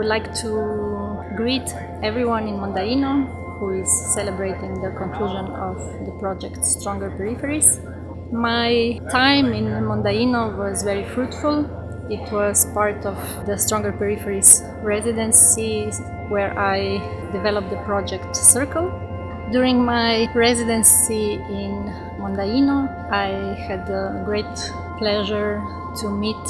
would like to greet everyone in Mondaino who is celebrating the conclusion of the project Stronger Peripheries. My time in Mondaino was very fruitful. It was part of the Stronger Peripheries residency where I developed the project Circle. During my residency in Mondaino, I had the great pleasure to meet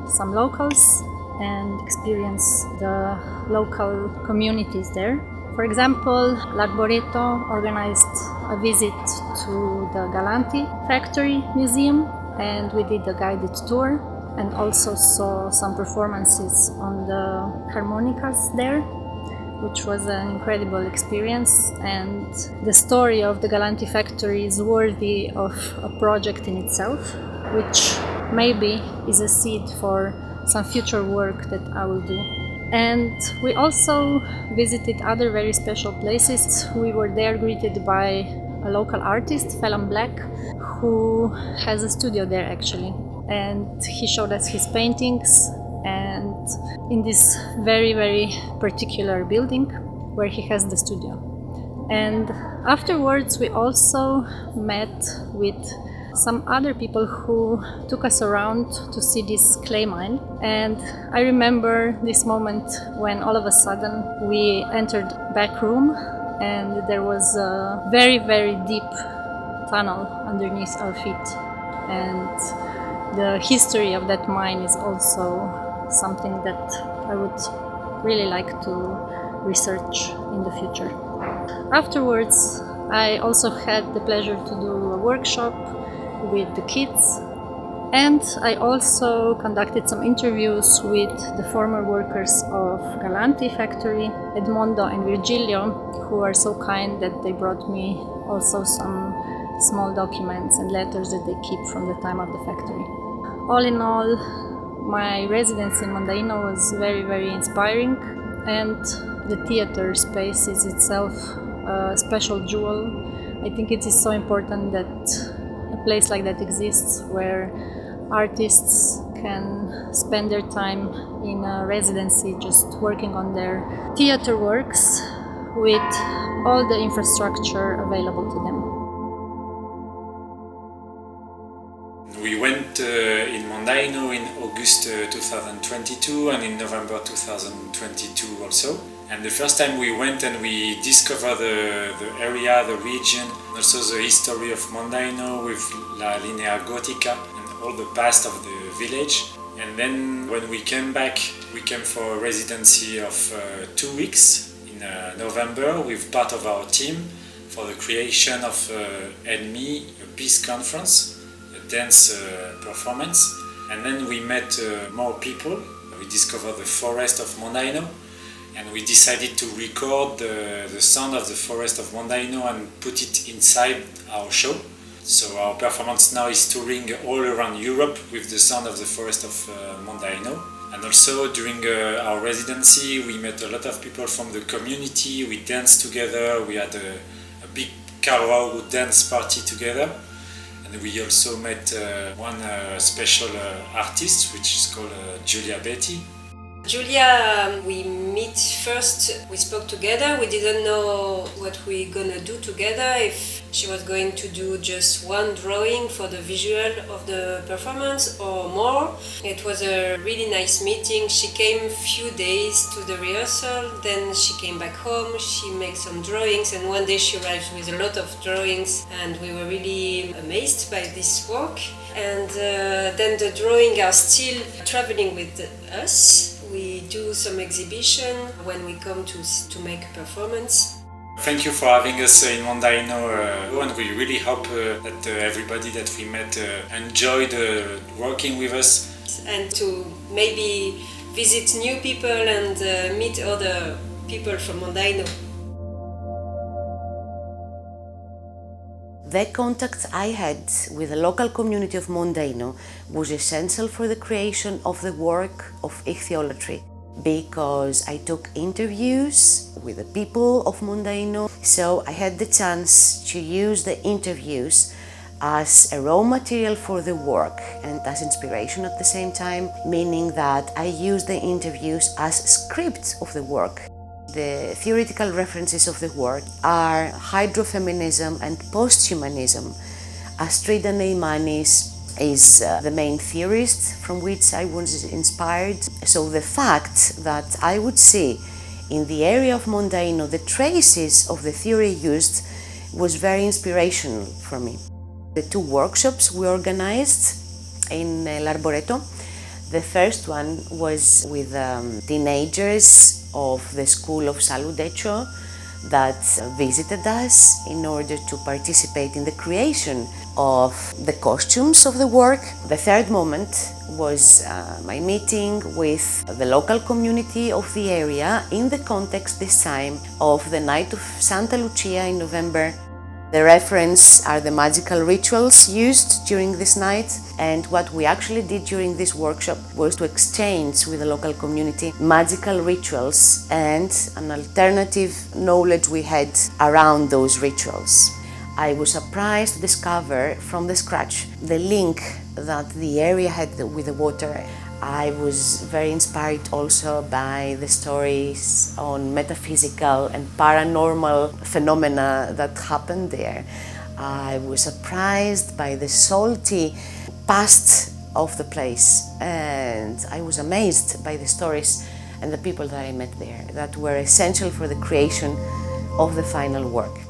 some locals and experience the local communities there. For example, L'Arboreto organized a visit to the Galanti factory museum, and we did a guided tour and also saw some performances on the harmonicas there, which was an incredible experience. And the story of the Galanti factory is worthy of a project in itself, which maybe is a seed for some future work that I will do. And we also visited other very special places. We were there greeted by a local artist, Phelan Black, who has a studio there actually. And he showed us his paintings, and in this very, very particular building where he has the studio. And afterwards we also met with some other people who took us around to see this clay mine. And I remember this moment when all of a sudden we entered back room and there was a very, very deep tunnel underneath our feet. And the history of that mine is also something that I would really like to research in the future. Afterwards, I also had the pleasure to do a workshop with the kids, and I also conducted some interviews with the former workers of Galanti factory, Edmondo and Virgilio, who are so kind that they brought me also some small documents and letters that they keep from the time of the factory. All in all, my residence in Mondaino was very, very inspiring, and the theater space is itself a special jewel. I think it is so important that a place like that exists where artists can spend their time in a residency just working on their theater works with all the infrastructure available to them. We went in Mondaino in August 2022 and in November 2022 also. And the first time we went and we discovered the area, the region, also the history of Mondaino with La Linea Gotica and all the past of the village. And then when we came back, we came for a residency of 2 weeks in November with part of our team for the creation of ENMI, a peace conference, a dance performance. And then we met more people. We discovered the forest of Mondaino. And we decided to record the sound of the forest of Mondaino and put it inside our show. So our performance now is touring all around Europe with the sound of the forest of Mondaino. And also during our residency we met a lot of people from the community. We danced together, we had a big carol dance party together. And we also met one special artist, which is called Julia Betty. Julia, we meet first, we spoke together, we didn't know what we're gonna do together, if she was going to do just one drawing for the visual of the performance or more. It was a really nice meeting. She came a few days to the rehearsal, then she came back home, she made some drawings, and one day she arrived with a lot of drawings and we were really amazed by this work. And then the drawings are still traveling with us. We do some exhibition when we come to make a performance. Thank you for having us in Mondaino, and we really hope that everybody that we met enjoyed working with us. And to maybe visit new people and meet other people from Mondaino. The contact I had with the local community of Mondaino was essential for the creation of the work of ichthyology, because I took interviews with the people of Mondaino, so I had the chance to use the interviews as a raw material for the work and as inspiration at the same time, meaning that I use the interviews as scripts of the work. The theoretical references of the work are hydrofeminism and posthumanism. Astrida Neymanis is the main theorist from which I was inspired. So the fact that I would see in the area of Mondaino the traces of the theory used was very inspirational for me. The two workshops we organized in L'Arboreto. The first one was with teenagers of the school of Saludecho that visited us in order to participate in the creation of the costumes of the work. The third moment was my meeting with the local community of the area in the context this time of the night of Santa Lucia in November. The reference are the magical rituals used during this night, and what we actually did during this workshop was to exchange with the local community magical rituals and an alternative knowledge we had around those rituals. I was surprised to discover from the scratch the link that the area had with the water. I was very inspired also by the stories on metaphysical and paranormal phenomena that happened there. I was surprised by the salty past of the place, and I was amazed by the stories and the people that I met there that were essential for the creation of the final work.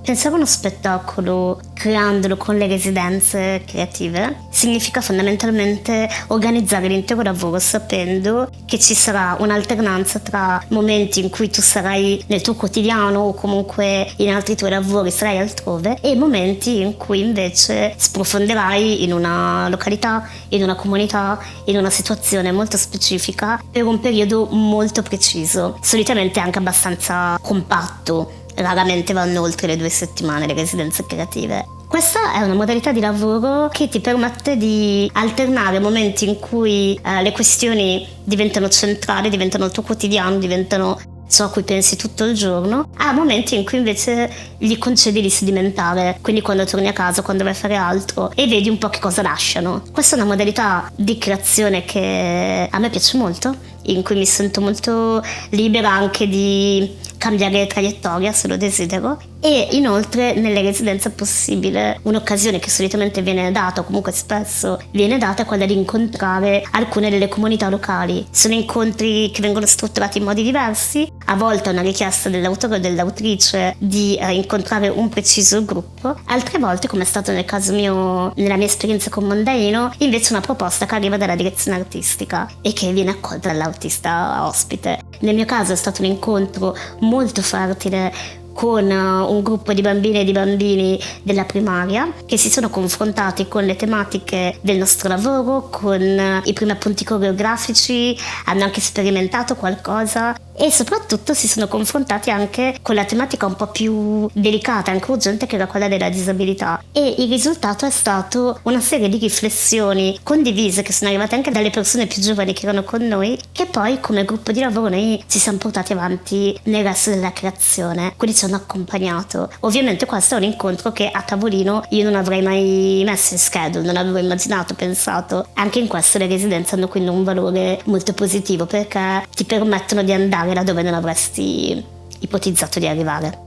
Pensare a uno spettacolo creandolo con le residenze creative significa fondamentalmente organizzare l'intero lavoro sapendo che ci sarà un'alternanza tra momenti in cui tu sarai nel tuo quotidiano o comunque in altri tuoi lavori sarai altrove e momenti in cui invece sprofonderai in una località, in una comunità, in una situazione molto specifica per un periodo molto preciso, solitamente anche abbastanza compatto. Raramente vanno oltre le 2 settimane le residenze creative. Questa è una modalità di lavoro che ti permette di alternare momenti in cui le questioni diventano centrali, diventano il tuo quotidiano, diventano ciò a cui pensi tutto il giorno, a momenti in cui invece gli concedi di sedimentare, quindi quando torni a casa, quando vai a fare altro e vedi un po' che cosa lasciano. Questa è una modalità di creazione che a me piace molto, in cui mi sento molto libera anche di cambiare traiettoria se lo desidero, e inoltre nelle residenze è possibile un'occasione che solitamente viene data o comunque spesso viene data è quella di incontrare alcune delle comunità locali. Sono incontri che vengono strutturati in modi diversi, a volte è una richiesta dell'autore o dell'autrice di incontrare un preciso gruppo, altre volte, come è stato nel caso mio, nella mia esperienza con Mondaino, invece una proposta che arriva dalla direzione artistica e che viene accolta dall'artista ospite. Nel mio caso è stato un incontro molto fertile con un gruppo di bambine e di bambini della primaria che si sono confrontati con le tematiche del nostro lavoro, con i primi appunti coreografici, hanno anche sperimentato qualcosa e soprattutto si sono confrontati anche con la tematica un po' più delicata, anche urgente, che era quella della disabilità, e il risultato è stato una serie di riflessioni condivise che sono arrivate anche dalle persone più giovani che erano con noi, che poi come gruppo di lavoro noi ci siamo portati avanti nel resto della creazione, quindi ci hanno accompagnato. Ovviamente questo è un incontro che a tavolino io non avrei mai messo in schedule, non avevo immaginato, pensato. Anche in questo le residenze hanno quindi un valore molto positivo perché ti permettono di andare là dove non avresti ipotizzato di arrivare.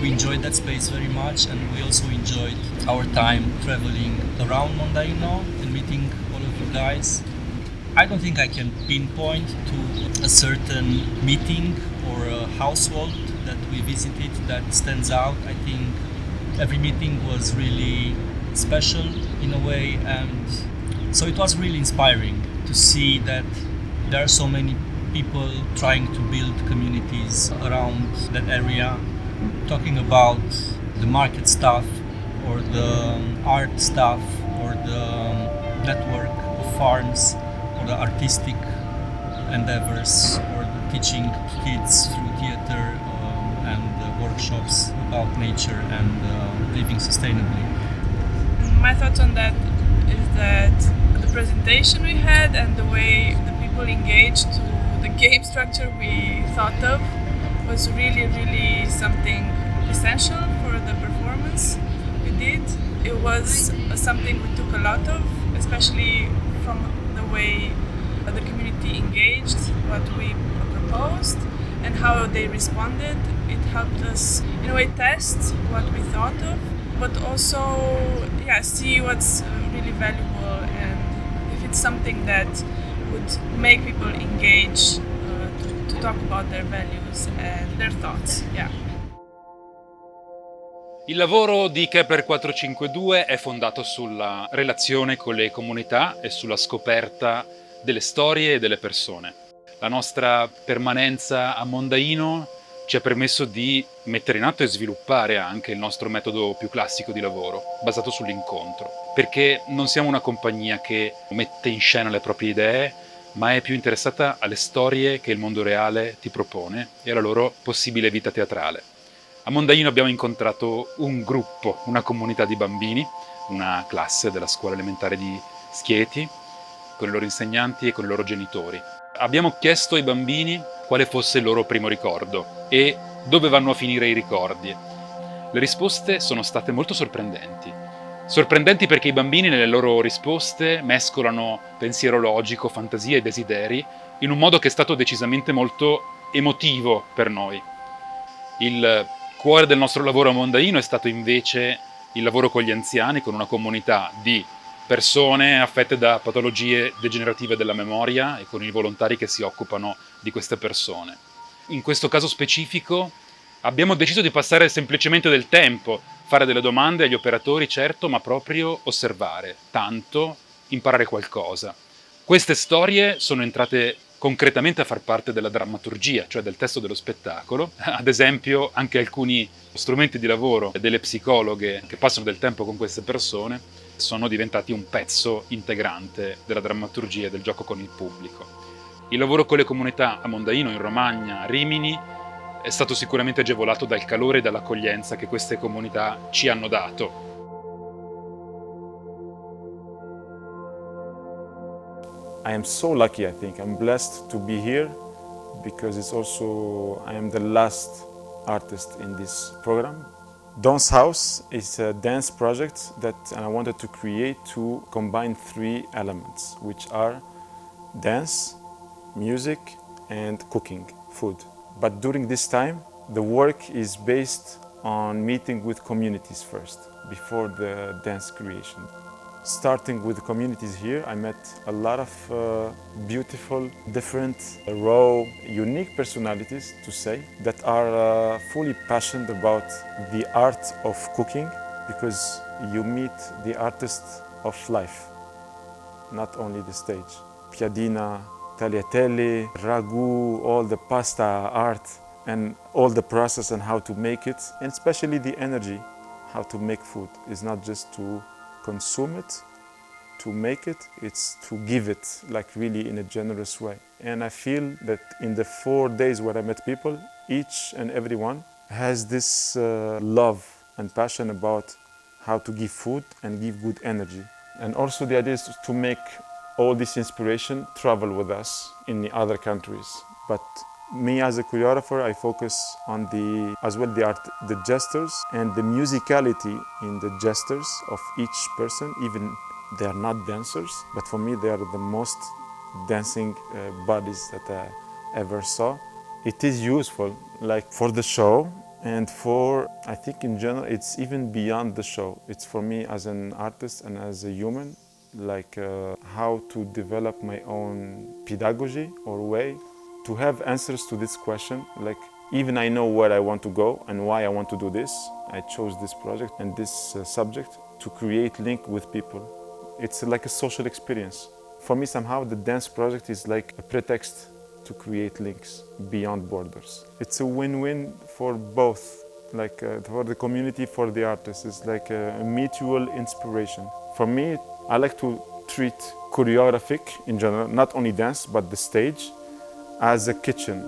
We enjoyed that space very much, and we also enjoyed our time traveling around Mondaino and meeting all of you guys. I don't think I can pinpoint to a certain meeting or a household that we visited that stands out. I think every meeting was really special in a way, and so it was really inspiring to see that there are so many people trying to build communities around that area, talking about the market stuff or the art stuff or the network of farms or the artistic endeavors or the teaching kids through theater and workshops about nature and living sustainably. My thoughts on that is that the presentation we had and the way the people engaged to the game structure we thought of was really, really something essential for the performance we did. It was something we took a lot of, especially from the way the community engaged what we proposed and how they responded. It helped us in a way test what we thought of, but also see what's really valuable and if it's something that would make people engage to talk about their values and their thoughts. Il lavoro di Kepler 452 è fondato sulla relazione con le comunità e sulla scoperta delle storie e delle persone. La nostra permanenza a Mondaino ci ha permesso di mettere in atto e sviluppare anche il nostro metodo più classico di lavoro, basato sull'incontro, perché non siamo una compagnia che mette in scena le proprie idee, ma è più interessata alle storie che il mondo reale ti propone e alla loro possibile vita teatrale. A Mondaino abbiamo incontrato un gruppo, una comunità di bambini, una classe della scuola elementare di Schieti, con i loro insegnanti e con i loro genitori. Abbiamo chiesto ai bambini quale fosse il loro primo ricordo e dove vanno a finire i ricordi. Le risposte sono state molto sorprendenti. Sorprendenti perché i bambini nelle loro risposte mescolano pensiero logico, fantasia e desideri in un modo che è stato decisamente molto emotivo per noi. Il cuore del nostro lavoro a Mondaino è stato invece il lavoro con gli anziani, con una comunità di persone affette da patologie degenerative della memoria e con i volontari che si occupano di queste persone. In questo caso specifico abbiamo deciso di passare semplicemente del tempo, fare delle domande agli operatori, certo, ma proprio osservare, tanto imparare qualcosa. Queste storie sono entrate concretamente a far parte della drammaturgia, cioè del testo dello spettacolo. Ad esempio, anche alcuni strumenti di lavoro delle psicologhe che passano del tempo con queste persone sono diventati un pezzo integrante della drammaturgia e del gioco con il pubblico. Il lavoro con le comunità a Mondaino, in Romagna, a Rimini, è stato sicuramente agevolato dal calore e dall'accoglienza che queste comunità ci hanno dato. I am so lucky, I think. I'm blessed to be here because it's also, I am the last artist in this program. Dance House is a dance project that I wanted to create to combine three elements, which are dance, music, and cooking, food. But during this time, the work is based on meeting with communities first, before the dance creation. Starting with the communities here, I met a lot of beautiful, different, raw, unique personalities, to say, that are fully passionate about the art of cooking, because you meet the artist of life, not only the stage. Piadina, tagliatelle, ragu, all the pasta art, and all the process and how to make it, and especially the energy, how to make food. It's not just to consume it, to make it, it's to give it, like really in a generous way. And I feel that in the 4 days where I met people, each and every one has this love and passion about how to give food and give good energy. And also the idea is to make all this inspiration travel with us in the other countries. But me as a choreographer, I focus on as well the art, the gestures and the musicality in the gestures of each person. Even they are not dancers, but for me they are the most dancing bodies that I ever saw. It is useful, like for the show, and for, I think in general, it's even beyond the show. It's for me as an artist and as a human, like how to develop my own pedagogy or way to have answers to this question. Like, even I know where I want to go and why I want to do this. I chose this project and this subject to create link with people. It's like a social experience. For me, somehow, the dance project is like a pretext to create links beyond borders. It's a win-win for both, like for the community, for the artists. It's like a mutual inspiration. For me, I like to treat choreographic in general, not only dance, but the stage, as a kitchen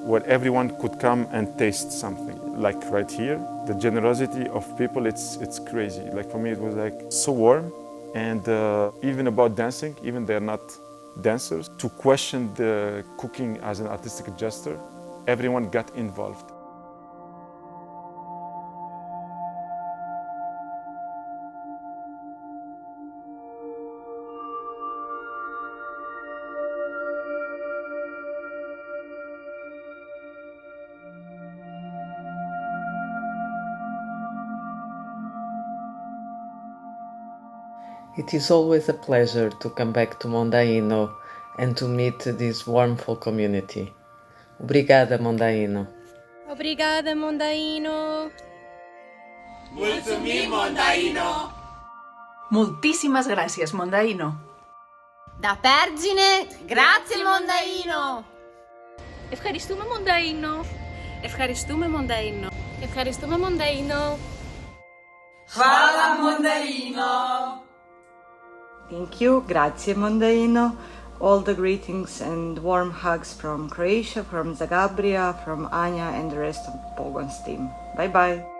where everyone could come and taste something. Like right here, the generosity of people, it's crazy. Like for me, it was like so warm. And even about dancing, even they're not dancers, to question the cooking as an artistic gesture, everyone got involved. It is always a pleasure to come back to Mondaino and to meet this warmful community. Obrigada, Mondaino. Obrigada, Mondaino. Mulțumim, Mondaino. Moltíssimes gràcies, Mondaino. Da Pergine, grazie Mondaino. Ευχαριστούμε, Mondaino. Ευχαριστούμε, Mondaino. Ευχαριστούμε, Mondaino. Hvala, Mondaino. Thank you, grazie Mondaino. All the greetings and warm hugs from Croatia, from Zagabria, from Anya and the rest of Pogon's team. Bye bye.